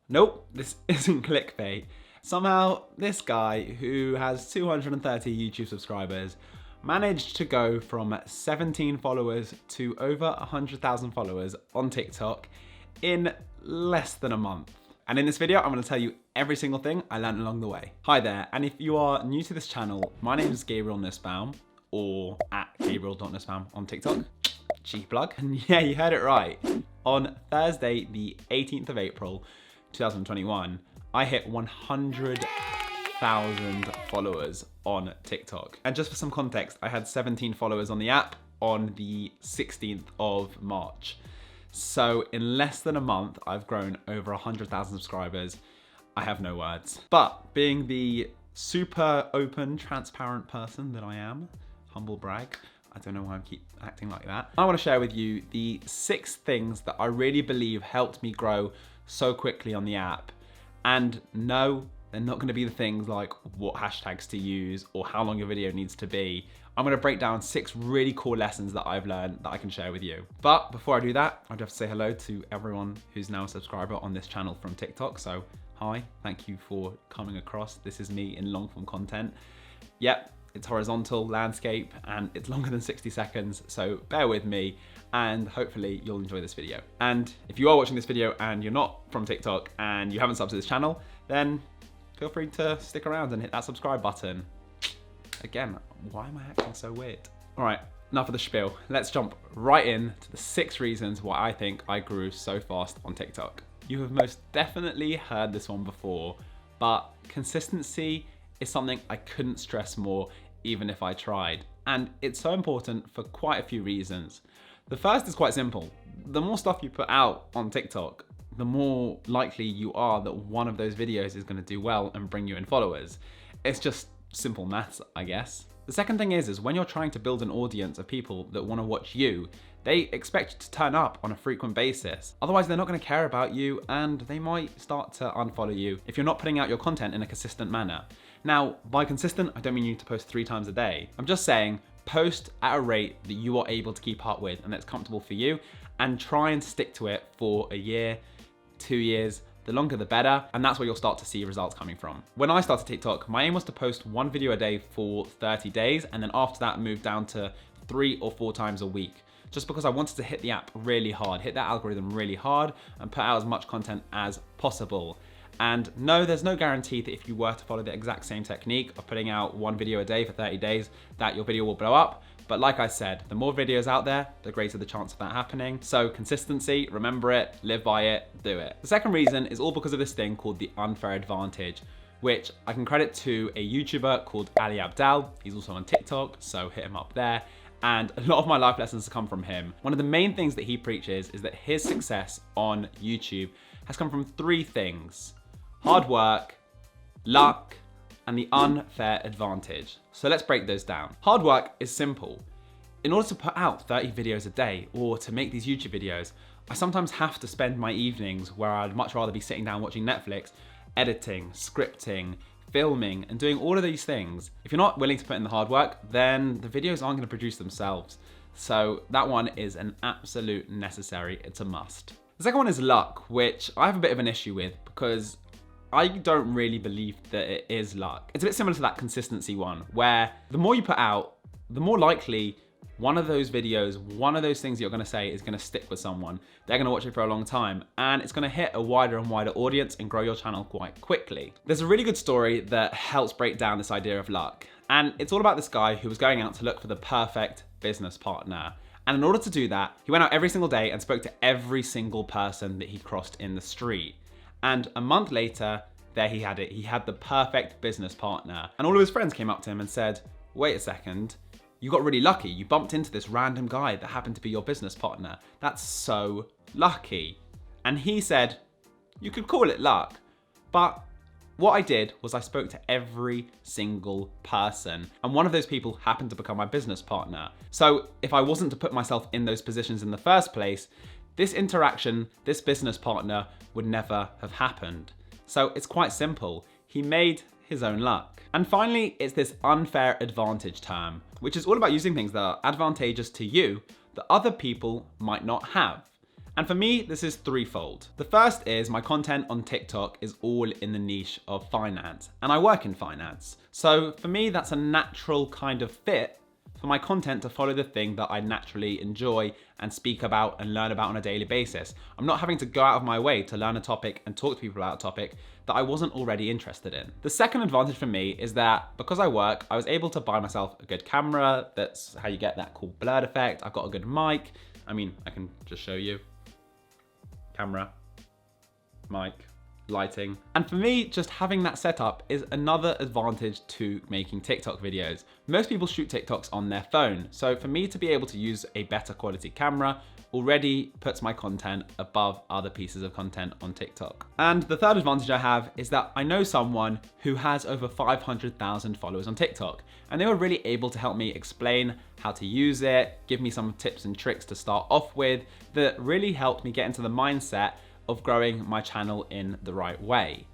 Nope, this isn't clickbait. Somehow, this guy, who has 230 YouTube subscribers, managed to go from 17 followers to over 100,000 followers on TikTok in less than a month. And in this video, I'm gonna tell you every single thing I learned along the way. Hi there, and if you are new to this channel, my name is Gabriel Nussbaum, or at Gabriel.Nussbaum on TikTok. Cheap plug. And yeah, you heard it right. On Thursday, the 18th of April, 2021, I hit 100,000 followers on TikTok. And just for some context, I had 17 followers on the app on the 16th of March. So in less than a month, I've grown over 100,000 subscribers. I have no words. But being the super open, transparent person that I am, humble brag, I don't know why I keep acting like that. I want to share with you the 6 things that I really believe helped me grow so quickly on the app. And no, they're not going to be the things like what hashtags to use or how long your video needs to be. I'm going to break down 6 really cool lessons that I've learned that I can share with you. But before I do that, I'd have to say hello to everyone who's now a subscriber on this channel from TikTok. So hi, thank you for coming across. This is me in long form content. Yep, it's horizontal landscape and it's longer than 60 seconds. So bear with me and hopefully you'll enjoy this video. And if you are watching this video and you're not from TikTok and you haven't subbed to this channel, then feel free to stick around and hit that subscribe button. Again, why am I acting so weird? All right, enough of the spiel. Let's jump right in to the 6 reasons why I think I grew so fast on TikTok. You have most definitely heard this one before, but consistency is something I couldn't stress more even if I tried. And it's so important for quite a few reasons. The first is quite simple. The more stuff you put out on TikTok, the more likely you are that one of those videos is going to do well and bring you in followers. It's just simple maths, I guess. The second thing is when you're trying to build an audience of people that want to watch you, they expect you to turn up on a frequent basis. Otherwise, they're not going to care about you and they might start to unfollow you if you're not putting out your content in a consistent manner. Now, by consistent, I don't mean you need to post 3 times a day. I'm just saying post at a rate that you are able to keep up with and that's comfortable for you, and try and stick to it for a year, 2 years. The longer the better, and that's where you'll start to see results coming from. When I started TikTok, my aim was to post 1 video a day for 30 days, and then after that move down to 3 or 4 times a week, just because I wanted to hit the app really hard, hit that algorithm really hard, and put out as much content as possible. And no, there's no guarantee that if you were to follow the exact same technique of putting out 1 video a day for 30 days, that your video will blow up. But like I said, the more videos out there, the greater the chance of that happening. So consistency, remember it, live by it, do it. The second reason is all because of this thing called the unfair advantage, which I can credit to a YouTuber called Ali Abdal. He's also on TikTok, so hit him up there. And a lot of my life lessons come from him. One of the main things that he preaches is that his success on YouTube has come from 3 things: hard work, luck, and the unfair advantage. So let's break those down. Hard work is simple. In order to put out 30 videos a day or to make these YouTube videos, I sometimes have to spend my evenings where I'd much rather be sitting down watching Netflix, editing, scripting, filming, and doing all of these things. If you're not willing to put in the hard work, then the videos aren't gonna produce themselves. So that one is an absolute necessary, it's a must. The second one is luck, which I have a bit of an issue with because I don't really believe that it is luck. It's a bit similar to that consistency one, where the more you put out, the more likely one of those videos, one of those things you're gonna say is gonna stick with someone. They're gonna watch it for a long time, and it's gonna hit a wider and wider audience and grow your channel quite quickly. There's a really good story that helps break down this idea of luck. And it's all about this guy who was going out to look for the perfect business partner. And in order to do that, he went out every single day and spoke to every single person that he crossed in the street. And a month later, there he had it. He had the perfect business partner. And all of his friends came up to him and said, wait a second, you got really lucky. You bumped into this random guy that happened to be your business partner. That's so lucky. And he said, you could call it luck, but what I did was I spoke to every single person, and one of those people happened to become my business partner. So if I wasn't to put myself in those positions in the first place, this interaction, this business partner would never have happened. So it's quite simple. He made his own luck. And finally, it's this unfair advantage term, which is all about using things that are advantageous to you that other people might not have. And for me, this is threefold. The first is my content on TikTok is all in the niche of finance, and I work in finance. So for me, that's a natural kind of fit for my content to follow the thing that I naturally enjoy and speak about and learn about on a daily basis. I'm not having to go out of my way to learn a topic and talk to people about a topic that I wasn't already interested in. The second advantage for me is that because I work, I was able to buy myself a good camera. That's how you get that cool blurred effect. I've got a good mic. I mean, I can just show you. Camera, mic, lighting. And for me, just having that setup is another advantage to making TikTok videos. Most people shoot TikToks on their phone. So for me to be able to use a better quality camera already puts my content above other pieces of content on TikTok. And the third advantage I have is that I know someone who has over 500,000 followers on TikTok, and they were really able to help me explain how to use it, give me some tips and tricks to start off with that really helped me get into the mindset of growing my channel in the right way.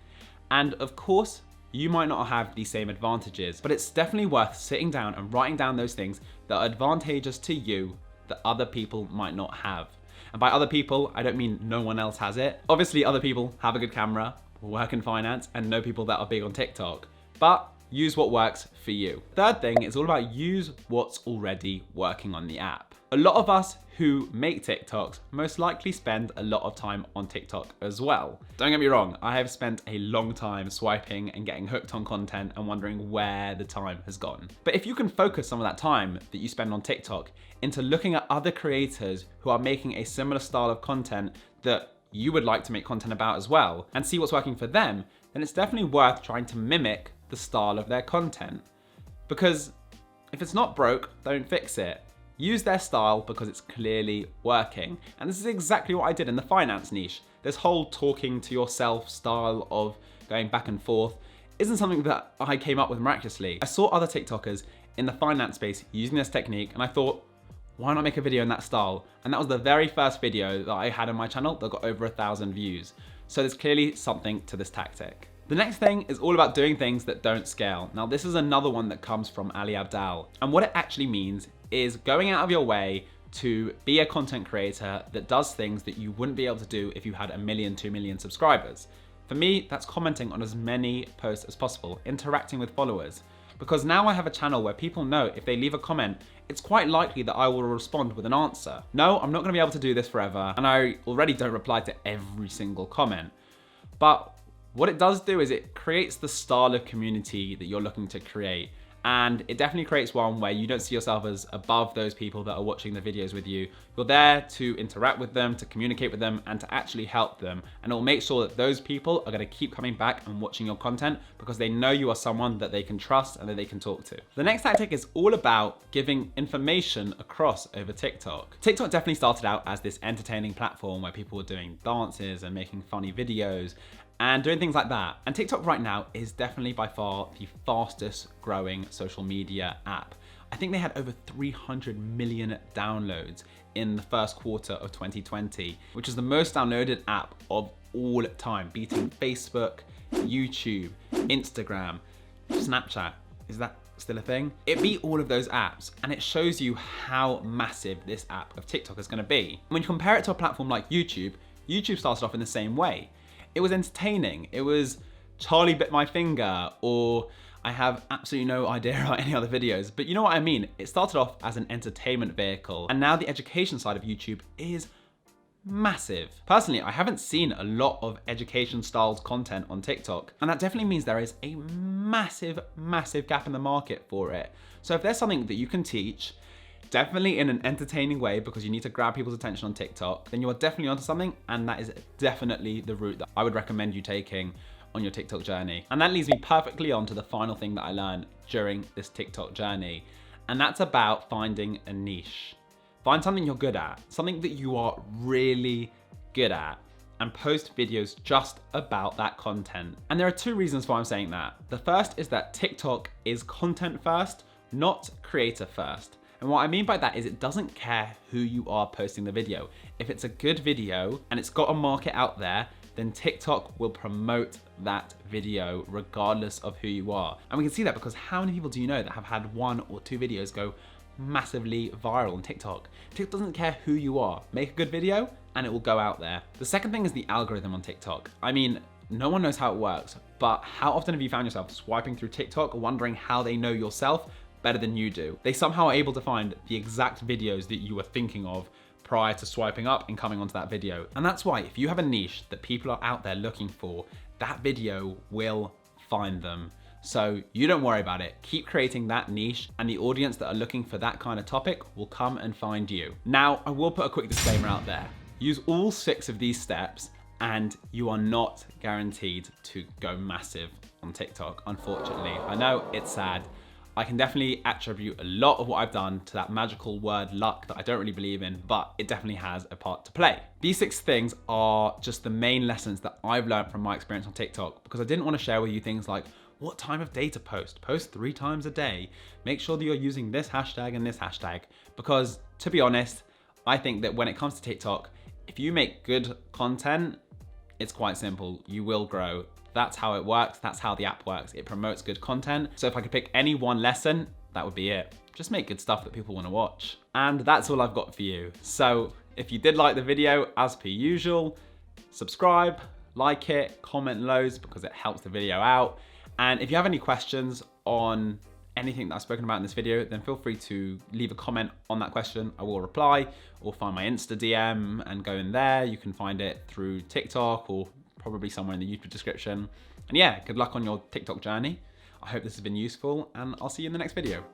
And of course, you might not have the same advantages, but it's definitely worth sitting down and writing down those things that are advantageous to you that other people might not have. And by other people, I don't mean no one else has it. Obviously, other people have a good camera, work in finance, and know people that are big on TikTok, but use what works for you. Third thing is all about use what's already working on the app. A lot of us who make TikToks most likely spend a lot of time on TikTok as well. Don't get me wrong, I have spent a long time swiping and getting hooked on content and wondering where the time has gone. But if you can focus some of that time that you spend on TikTok into looking at other creators who are making a similar style of content that you would like to make content about as well, and see what's working for them, then it's definitely worth trying to mimic the style of their content. Because if it's not broke, don't fix it. Use their style because it's clearly working. And this is exactly what I did in the finance niche. This whole talking to yourself style of going back and forth isn't something that I came up with miraculously. I saw other TikTokers in the finance space using this technique, and I thought, why not make a video in that style? And that was the very first video that I had on my channel that got over 1,000 views. So there's clearly something to this tactic. The next thing is all about doing things that don't scale. Now, this is another one that comes from Ali Abdaal. And what it actually means is going out of your way to be a content creator that does things that you wouldn't be able to do if you had 1 million, 2 million subscribers. For me, that's commenting on as many posts as possible, interacting with followers. Because now I have a channel where people know if they leave a comment, it's quite likely that I will respond with an answer. No, I'm not gonna be able to do this forever, and I already don't reply to every single comment. But what it does do is it creates the style of community that you're looking to create. And it definitely creates one where you don't see yourself as above those people that are watching the videos with you. You're there to interact with them, to communicate with them, and to actually help them. And it'll make sure that those people are gonna keep coming back and watching your content because they know you are someone that they can trust and that they can talk to. The next tactic is all about giving information across over TikTok. TikTok definitely started out as this entertaining platform where people were doing dances and making funny videos and doing things like that. And TikTok right now is definitely by far the fastest growing social media app. I think they had over 300 million downloads in the first quarter of 2020, which is the most downloaded app of all time, beating Facebook, YouTube, Instagram, Snapchat. Is that still a thing? It beat all of those apps, and it shows you how massive this app of TikTok is gonna be. When you compare it to a platform like YouTube, YouTube started off in the same way. It was entertaining. It was Charlie bit my finger, or I have absolutely no idea about any other videos, but you know what I mean? It started off as an entertainment vehicle, and now the education side of YouTube is massive. Personally, I haven't seen a lot of education styles content on TikTok, and that definitely means there is a massive, massive gap in the market for it. So if there's something that you can teach, definitely in an entertaining way, because you need to grab people's attention on TikTok, then you are definitely onto something, and that is definitely the route that I would recommend you taking on your TikTok journey. And that leads me perfectly on to the final thing that I learned during this TikTok journey, and that's about finding a niche. Find something you're good at, something that you are really good at, and post videos just about that content. And there are two reasons why I'm saying that. The first is that TikTok is content first, not creator first. And what I mean by that is it doesn't care who you are posting the video. If it's a good video and it's got a market out there, then TikTok will promote that video regardless of who you are. And we can see that because how many people do you know that have had 1 or 2 videos go massively viral on TikTok. TikTok doesn't care who you are. Make a good video and it will go out there. The second thing is the algorithm on TikTok. I mean, no one knows how it works, but how often have you found yourself swiping through TikTok wondering how they know yourself better than you do? They somehow are able to find the exact videos that you were thinking of prior to swiping up and coming onto that video. And that's why if you have a niche that people are out there looking for, that video will find them. So you don't worry about it. Keep creating that niche and the audience that are looking for that kind of topic will come and find you. Now, I will put a quick disclaimer out there. Use all 6 of these steps and you are not guaranteed to go massive on TikTok, unfortunately. I know it's sad. I can definitely attribute a lot of what I've done to that magical word luck that I don't really believe in, but it definitely has a part to play. These 6 things are just the main lessons that I've learned from my experience on TikTok, because I didn't want to share with you things like what time of day to post. Post 3 times a day. Make sure that you're using this hashtag and this hashtag, because to be honest, I think that when it comes to TikTok, if you make good content, it's quite simple. You will grow. That's how it works. That's how the app works. It promotes good content. So if I could pick any one lesson, that would be it. Just make good stuff that people want to watch. And that's all I've got for you. So if you did like the video, as per usual, subscribe, like it, comment loads because it helps the video out. And if you have any questions on anything that I've spoken about in this video, then feel free to leave a comment on that question. I will reply, or find my Insta DM and go in there. You can find it through TikTok or probably somewhere in the YouTube description. And yeah, good luck on your TikTok journey. I hope this has been useful and I'll see you in the next video.